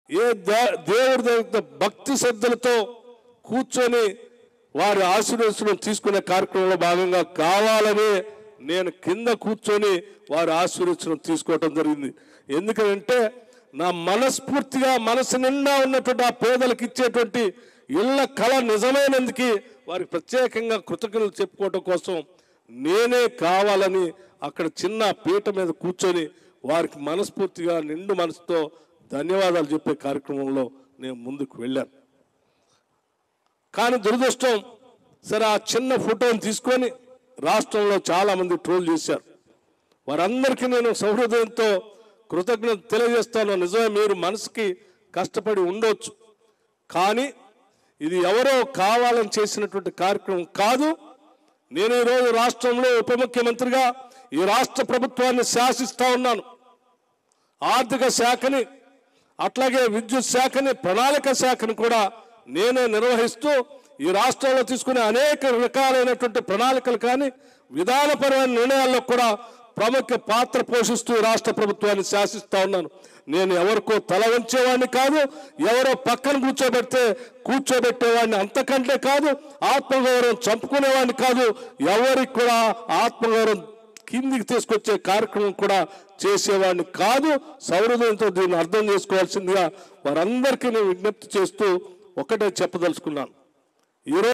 ఏ దేవుడి దగ్గర భక్తి శ్రద్ధలతో కూర్చొని వారి ఆశీర్వచనం తీసుకునే కార్యక్రమంలో భాగంగా కావాలని నేను కింద కూర్చొని వారి ఆశీర్వచనం తీసుకోవటం జరిగింది. ఎందుకంటే నా మనస్ఫూర్తిగా మనసు నిండా ఉన్నటువంటి ఆ పేదలకు ఇచ్చేటువంటి ఇళ్ల కళ నిజమైనందుకు వారికి ప్రత్యేకంగా కృతజ్ఞతలు చెప్పుకోవడం కోసం నేనే కావాలని అక్కడ చిన్న పీట మీద కూర్చొని వారికి మనస్ఫూర్తిగా నిండు మనసుతో ధన్యవాదాలు చెప్పే కార్యక్రమంలో నేను ముందుకు వెళ్ళాను. కానీ దురదృష్టం, సరే ఆ చిన్న ఫోటోని తీసుకొని రాష్ట్రంలో చాలామంది ట్రోల్ చేశారు. వారందరికీ నేను సహృదయంతో కృతజ్ఞత తెలియజేస్తాను. నిజమే, మీరు మనసుకి కష్టపడి ఉండొచ్చు, కానీ ఇది ఎవరో కావాలని చేసినటువంటి కార్యక్రమం కాదు. నేను ఈరోజు రాష్ట్రంలో ఉప ముఖ్యమంత్రిగా ఈ రాష్ట్ర ప్రభుత్వాన్ని శాసిస్తా ఉన్నాను. ఆర్థిక శాఖని, అట్లాగే విద్యుత్ శాఖని, ప్రణాళిక శాఖని కూడా నేనే నిర్వహిస్తూ ఈ రాష్ట్రంలో తీసుకునే అనేక రకాలైనటువంటి ప్రణాళికలు కానీ విధానపరమైన నిర్ణయాల్లో కూడా ప్రముఖ పాత్ర పోషిస్తూ రాష్ట్ర ప్రభుత్వాన్ని శాసిస్తా ఉన్నాను. నేను ఎవరికో తల వంచేవాడిని కాదు, ఎవరో పక్కన కూర్చోబెట్టేవాడిని అంతకంటే కాదు, ఆత్మగౌరవం చంపుకునేవాడిని కాదు, ఎవరికి కూడా ఆత్మగౌరవం కిందికి తీసుకొచ్చే కార్యక్రమం కూడా చేసేవాడిని కాదు. సౌహృదయంతో దీన్ని అర్థం చేసుకోవాల్సిందిగా వారందరికీ నేను విజ్ఞప్తి చేస్తూ ఒకటే చెప్పదలుచుకున్నాను. ఈరోజు